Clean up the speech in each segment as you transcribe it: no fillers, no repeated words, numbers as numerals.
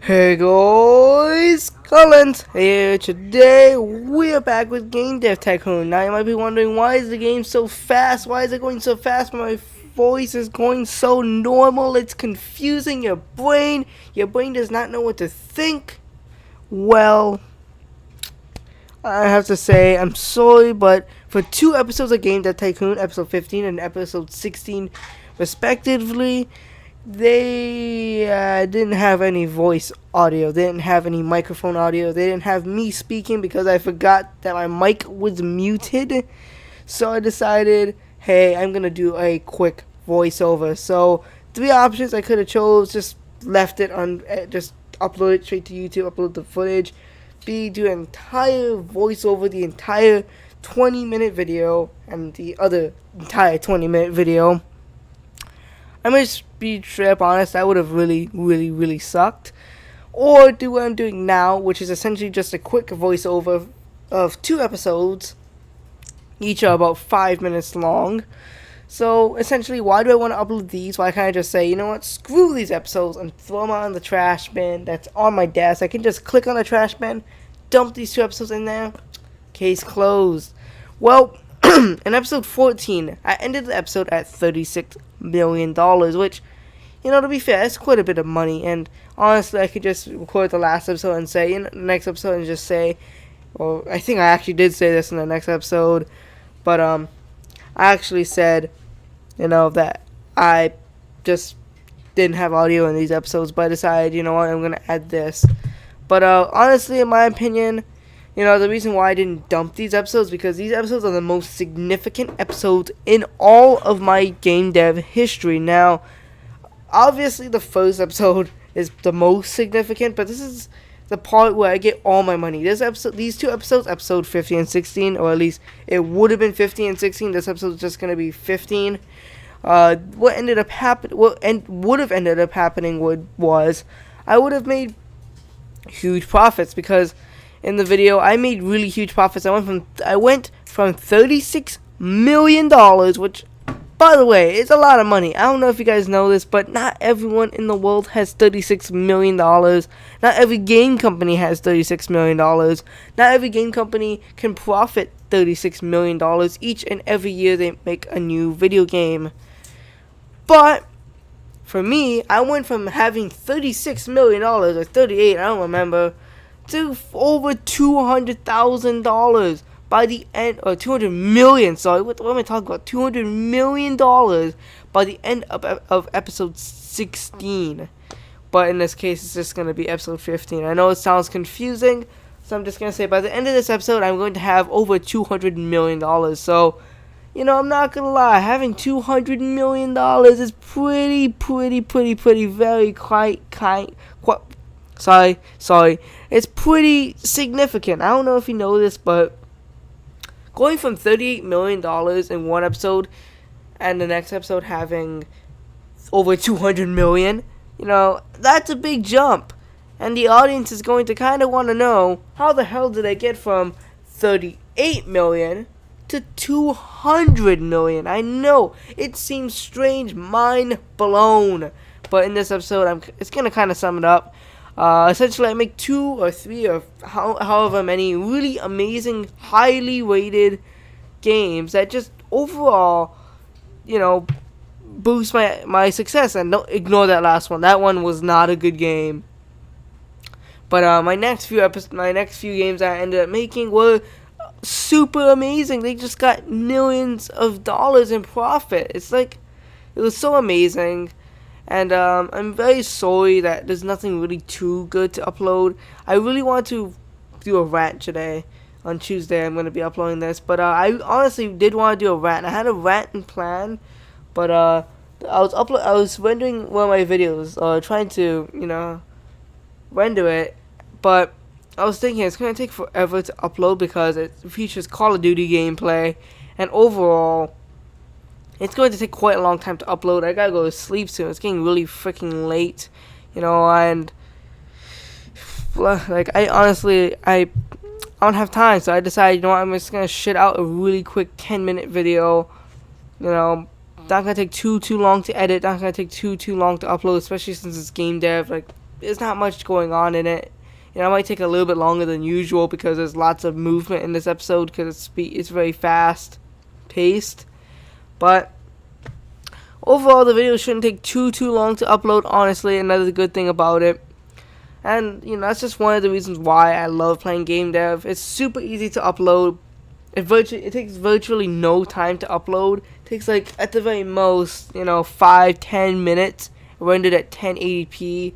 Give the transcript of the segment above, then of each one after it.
Hey guys, Callence here. Today we are back with Game Dev Tycoon. Now you might be wondering, why is the game so fast? Why is it going so fast? My voice is going so normal. It's confusing your brain. Your brain does not know what to think. Well, I have to say I'm sorry, but for 2 episodes of Game Dev Tycoon, episode 15 and episode 16, respectively, they didn't have any voice audio. They didn't have any microphone audio. They didn't have me speaking because I forgot that my mic was muted. So I decided, hey, I'm gonna do a quick voiceover. So 3 options I could have chose: just left it on, just upload it straight to YouTube, upload the footage. B, do an entire voiceover, the entire 20-minute video, and the other entire 20-minute video. I'm gonna just be straight up honest, that would have really sucked. Or do what I'm doing now, which is essentially just a quick voiceover of 2 episodes. Each are about 5 minutes long. So essentially, why do I want to upload these? Why can't I just say, you know what, screw these episodes and throw them out in the trash bin that's on my desk? I can just click on the trash bin, dump these 2 episodes in there, case closed. Well, in episode 14, I ended the episode at $36 million, which, you know, to be fair, that's quite a bit of money. And honestly, I could just record the last episode and say, in the next episode, and just say, well, I think I actually did say this in the next episode, but I actually said, you know, that I just didn't have audio in these episodes, but I decided, you know what, I'm gonna add this. But honestly, in my opinion, you know, the reason why I didn't dump these episodes, because these episodes are the most significant episodes in all of my game dev history. Now, obviously the first episode is the most significant, but this is the part where I get all my money. These 2 episodes, episode 15 and 16, or at least it would have been 15 and 16. This episode is just gonna be 15. What would have ended up happening was I would have made huge profits, because in the video I made really huge profits. I went from $36 million, which, by the way, it's a lot of money. I don't know if you guys know this, but not everyone in the world has $36 million. Not every game company has $36 million. Not every game company can profit $36 million each and every year they make a new video game. But for me, I went from having $36 million, or 38, I don't remember, to over $200,000 by the end, or 200 million, sorry, what am I talking about? $200 million by the end of episode 16. But in this case, it's just going to be episode 15. I know it sounds confusing, so I'm just going to say by the end of this episode, I'm going to have over $200 million. So, you know, I'm not going to lie, having $200 million is pretty, very sorry. It's pretty significant. I don't know if you know this, but going from $38 million in one episode and the next episode having over $200 million, you know, that's a big jump. And the audience is going to kind of want to know, how the hell did I get from $38 million to $200 million? I know, it seems strange, mind blown. But in this episode, it's going to kind of sum it up. Essentially, I make 2 or 3 or however many really amazing, highly rated games that just overall, you know, boost my success. And don't ignore that last one. That one was not a good game. But my next few games I ended up making were super amazing. They just got millions of dollars in profit. It's like, it was so amazing. And I'm very sorry that there's nothing really too good to upload. I really want to do a rant today. On Tuesday, I'm going to be uploading this. But I honestly did want to do a rant. I had a rant in plan, but I was rendering one of my videos, trying to, you know, render it. But I was thinking it's going to take forever to upload because it features Call of Duty gameplay, and overall, it's going to take quite a long time to upload. I gotta go to sleep soon. It's getting really freaking late, you know, and like, I don't have time, so I decided, you know what, I'm just gonna shit out a really quick 10-minute video. You know, not gonna take too long to edit. Not gonna take too long to upload, especially since it's game dev. Like, there's not much going on in it. You know, it might take a little bit longer than usual because there's lots of movement in this episode because it's very fast paced. But overall, the video shouldn't take too long to upload. Honestly, another good thing about it. And, you know, that's just one of the reasons why I love playing game dev. It's super easy to upload. It takes virtually no time to upload. It takes, like, at the very most, you know, 5-10 minutes, rendered at 1080p.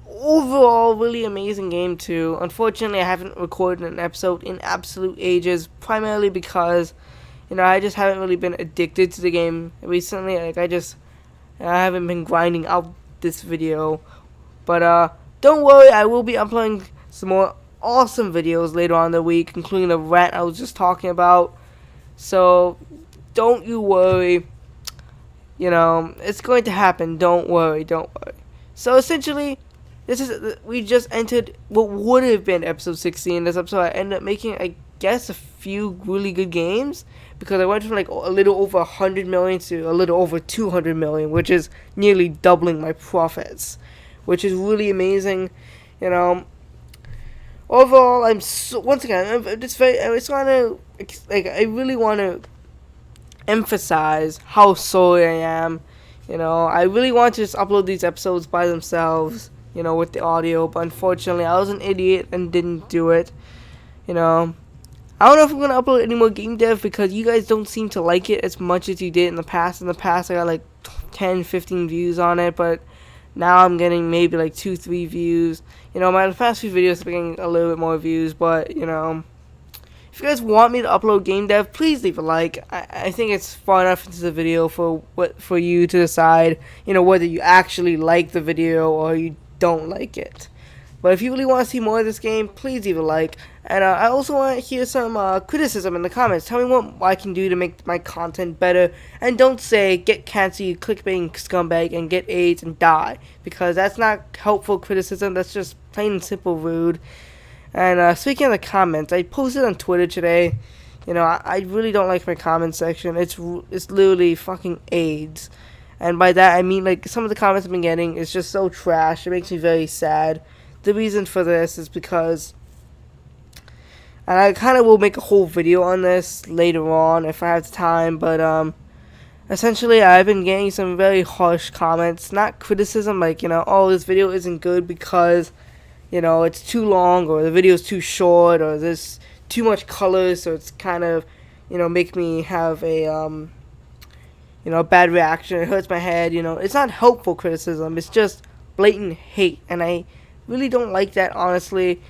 Overall, really amazing game, too. Unfortunately, I haven't recorded an episode in absolute ages, primarily because, you know, I just haven't really been addicted to the game recently. Like, I haven't been grinding out this video. But, don't worry, I will be uploading some more awesome videos later on in the week, including the rant I was just talking about. So, don't you worry. You know, it's going to happen. Don't worry. So, essentially, we just entered what would have been episode 16. This episode, I ended up making, I guess, a few really good games, because I went from like a little over 100 million to a little over 200 million, which is nearly doubling my profits, which is really amazing. You know, overall, I really want to emphasize how sorry I am. You know, I really want to just upload these episodes by themselves, you know, with the audio, but unfortunately, I was an idiot and didn't do it. You know, I don't know if I'm going to upload any more game dev because you guys don't seem to like it as much as you did in the past. In the past, I got like 10-15 views on it, but now I'm getting maybe like 2-3 views. You know, my past few videos have been getting a little bit more views, but, you know, if you guys want me to upload game dev, please leave a like. I think it's far enough into the video for you to decide, you know, whether you actually like the video or you don't like it. But if you really want to see more of this game, please leave a like. And I also want to hear some criticism in the comments. Tell me what I can do to make my content better. And don't say, get cancer, you clickbaiting scumbag, and get AIDS and die. Because that's not helpful criticism. That's just plain and simple rude. And speaking of the comments, I posted on Twitter today. You know, I really don't like my comment section. It's literally fucking AIDS. And by that, I mean, like, some of the comments I've been getting is just so trash. It makes me very sad. The reason for this is because, and I kind of will make a whole video on this later on if I have the time, but essentially I've been getting some very harsh comments, not criticism, like, you know, oh, this video isn't good because, you know, it's too long, or the video's too short, or there's too much color, so it's kind of, you know, make me have a, you know, a bad reaction, it hurts my head, you know. It's not helpful criticism, it's just blatant hate, and I really don't like that, honestly.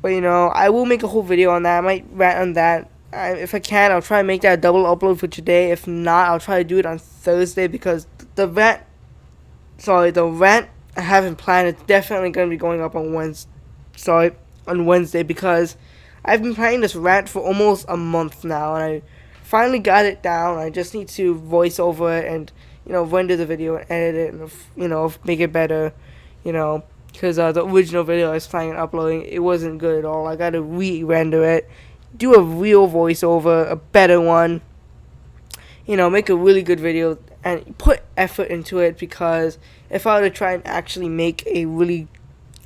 But, you know, I will make a whole video on that. I might rant on that. If I can, I'll try and make that a double upload for today. If not, I'll try to do it on Thursday, because the rant I haven't planned. It's definitely going to be going up on Wednesday, because I've been planning this rant for almost a month now, and I finally got it down. I just need to voice over it and, you know, render the video and edit it and, you know, make it better, you know. Because the original video I was planning on uploading, it wasn't good at all. I got to re-render it, do a real voiceover, a better one. You know, make a really good video and put effort into it, because if I were to try and actually make a really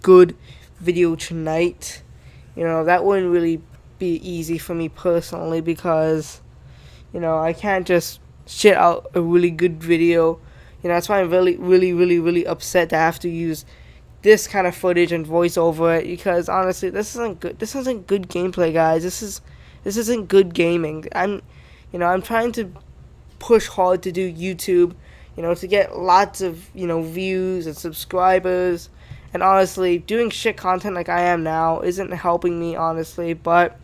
good video tonight, you know, that wouldn't really be easy for me personally, because, you know, I can't just shit out a really good video. You know, that's why I'm really upset that I have to use this kind of footage and voice over it, because honestly, this isn't good gameplay, guys. This isn't good gaming. I'm trying to push hard to do YouTube, you know, to get lots of, you know, views and subscribers, and honestly, doing shit content like I am now isn't helping me, honestly. But,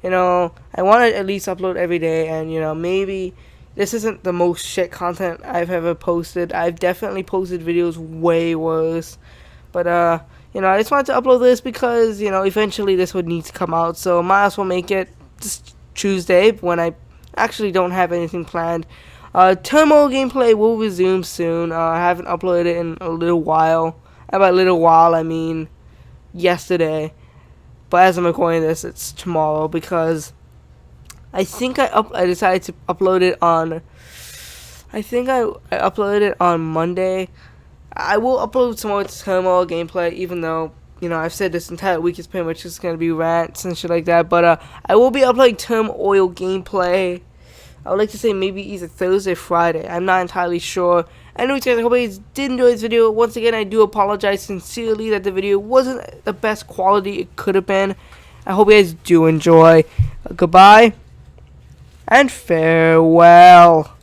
you know, I want to at least upload every day, and, you know, maybe this isn't the most shit content I've ever posted. I've definitely posted videos way worse. But, you know, I just wanted to upload this because, you know, eventually this would need to come out. So, might as well make it just Tuesday, when I actually don't have anything planned. Turmoil gameplay will resume soon. I haven't uploaded it in a little while. And by a little while, I mean yesterday. But as I'm recording this, it's tomorrow, because I think I decided to upload it on, I uploaded it on Monday. I will upload some more turmoil gameplay, even though, you know, I've said this entire week is pretty much just going to be rants and shit like that. But I will be uploading turmoil gameplay. I would like to say maybe either Thursday or Friday. I'm not entirely sure. Anyways, guys, I hope you guys did enjoy this video. Once again, I do apologize sincerely that the video wasn't the best quality it could have been. I hope you guys do enjoy. Goodbye and farewell.